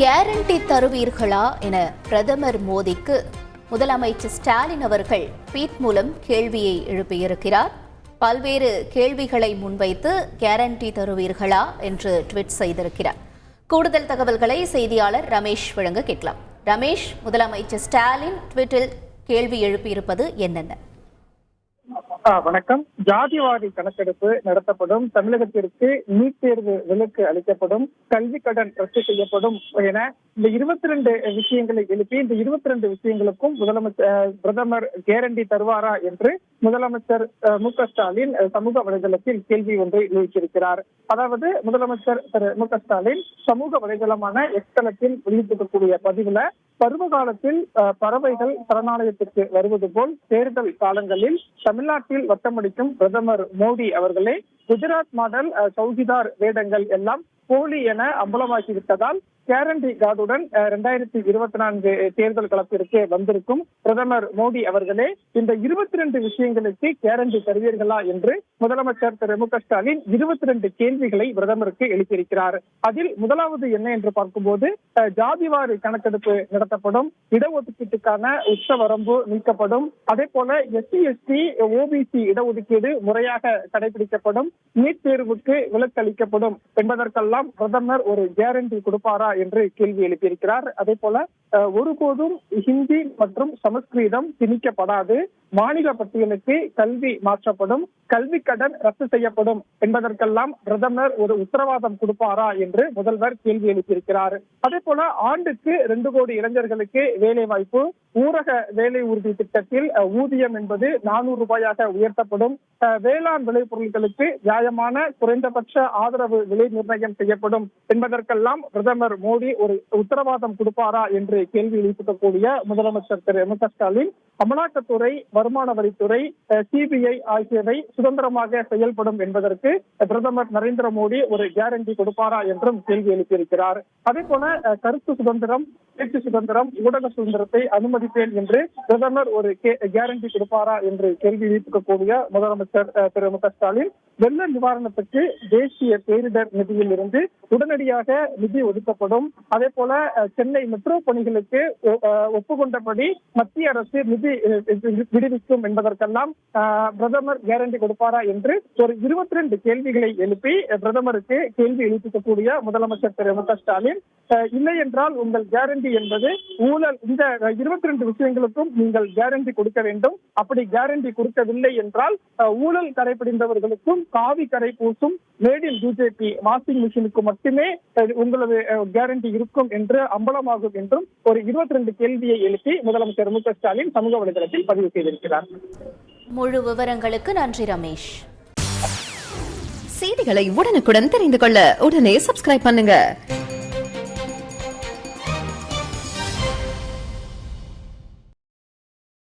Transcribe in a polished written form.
Guarantee தருவீர்களா என பிரதமர் மோடிக்கு முதலமைச்சர் ஸ்டாலின் அவர்கள் ட்வீட் மூலம் கேள்வியை எழுப்பியிருக்கிறார். பல்வேறு கேள்விகளை முன்வைத்து கேரண்டி தருவீர்களா என்று ட்வீட் செய்திருக்கிறார். கூடுதல் தகவல்களை செய்தியாளர் ரமேஷ் வழங்க கேட்கலாம். ரமேஷ், முதலமைச்சர் ஸ்டாலின் ட்வீட்டில் கேள்வி எழுப்பியிருப்பது என்னென்ன? வணக்கம். ஜாதிவாரி கணக்கெடுப்பு நடத்தப்படும், தமிழகத்திற்கு நீட் தேர்வு விலக்கு அளிக்கப்படும், கல்வி கடன் ரத்து செய்யப்படும் என இந்த 22 விஷயங்களை எழுப்பி இந்த 22 விஷயங்களுக்கும் பிரதமர் கேரண்டி தருவாரா என்று முதலமைச்சர் மு.க. ஸ்டாலின் சமூக வலைதளத்தில் கேள்வி ஒன்றை எழுப்பியிருக்கிறார். அதாவது முதலமைச்சர் திரு மு.க. ஸ்டாலின் சமூக வலைதளமான எக்ஸ் தளத்தில் வெளியிட்டிருக்கக்கூடிய பதிவுல பருவ காலத்தில் பறவைகள் சரணாலயத்திற்கு வருவது போல் தேர்தல் காலங்களில் தமிழ்நாட்டில் வட்டமடிக்கும் பிரதமர் மோடி அவர்களே குஜராத் மாடல் சௌகிதார் வேடங்கள் எல்லாம் போலி என அம்பலமாகிவிட்டதால் கேரண்டி கார்டுடன் 2024 தேர்தல் களத்திற்கு வந்திருக்கும் பிரதமர் மோடி அவர்களே இந்த 22 விஷயங்களுக்கு கேரண்டி தருவீர்களா என்று முதலமைச்சர் திரு மு.க. ஸ்டாலின் 22 கேள்விகளை பிரதமருக்கு எழுப்பியிருக்கிறார். அதில் முதலாவது என்ன என்று பார்க்கும்போது ஜாதிவாரி கணக்கெடுப்பு நடத்தப்படும், இடஒதுக்கீட்டுக்கான உச்ச வரம்பு நீக்கப்படும், அதே போல SC ST OBC இடஒதுக்கீடு முறையாக கடைபிடிக்கப்படும், நீட் தேர்வுக்கு விலக்கு அளிக்கப்படும் என்பதற்கெல்லாம் பிரதமர் ஒரு கேரண்டி கொடுப்பாரா என்று கேள்வி எழுப்பியிருக்கிறார். அதே போல ஒருபோதும் ஹிந்தி மற்றும் சமஸ்கிருதம் திணிக்கப்படாது, மாநில பட்டியலுக்கு கல்வி மாற்றப்படும், கல்வி கடன் ரத்து செய்யப்படும் என்பதற்கெல்லாம் பிரதமர் ஒரு உத்தரவாதம் கொடுப்பாரா என்று முதல்வர் கேள்வி எழுப்பியிருக்கிறார். அதே போல ஆண்டுக்கு 2 கோடி இளைஞர்களுக்கு வேலை வாய்ப்பு, ஊரக வேலை உறுதி திட்டத்தில் ஊதியம் என்பது 400 ரூபாயாக உயர்த்தப்படும், வேளாண் விளைபொருட்களுக்கு நியாயமான குறைந்தபட்ச ஆதரவு விலை நிர்ணயம் செய்யப்படும் என்பதற்கெல்லாம் பிரதமர் மோடி ஒரு உத்தரவாதம் கொடுப்பாரா என்று கேள்வி எழுப்பக்கூடிய முதலமைச்சர் திரு மு.க. ஸ்டாலின் அமலாக்கத்துறை, வருமான வரித்துறை, CBI ஆகியவை சுதந்திரமாக செயல்படும் என்பதற்கு பிரதமர் நரேந்திர மோடி ஒரு கேரண்டி கொடுப்பாரா என்றும் கேள்வி எழுப்பியிருக்கிறார். அதே போல கருத்து சுதந்திரம், பேச்சு சுதந்திரம், ஊடக சுதந்திரத்தை அனுமதிப்பேன் என்று பிரதமர் ஒரு கேரண்டி கொடுப்பாரா என்று கேள்வி எழுப்பக்கூடிய முதலமைச்சர் திரு மு.க. ஸ்டாலின் வெள்ள நிவாரணத்துக்கு தேசிய பேரிடர் நிதியில் இருந்து உடனடியாக நிதி ஒதுக்கப்படும், அதே போல சென்னை மெட்ரோ பணிகளுக்கு ஒப்புக்கொண்டபடி மத்திய அரசு நிதி விடுவிக்கும் என்பதற்கெல்லாம் பிரதமர் கேரண்டி கொடுப்பாரா என்று ஒரு 22 கேள்விகளை எழுப்பி பிரதமருக்கு கேள்வி எழுப்பிக்கக்கூடிய முதலமைச்சர் திரு மு.க. ஸ்டாலின் இல்லை என்றால் உங்கள் கேரண்டி என்பது ஊழல், இந்த 22 விஷயங்களுக்கும் நீங்கள் கேரண்டி கொடுக்க வேண்டும், அப்படி கேரண்டி கொடுக்கவில்லை என்றால் ஊழல் கரைபிடிந்தவர்களுக்கும் காவி கரை பூசும் மேட் இன் பிஜேபி வாஷிங் மிஷினுக்கு மட்டுமே உங்களது கேரண்டி இருக்கும் என்று அம்பலமாகும் என்றும் ஒரு 22 கேள்வியை எழுப்பி முதலமைச்சர் மு.க. ஸ்டாலின் சமூக வலைதளத்தில் பதிவு செய்திருக்கிறார். முழு விவரங்களுக்கு நன்றி ரமேஷ். செய்திகளை உடனுக்குடன் தெரிந்து கொள்ள உடனே சப்ஸ்கிரைப் பண்ணுங்க.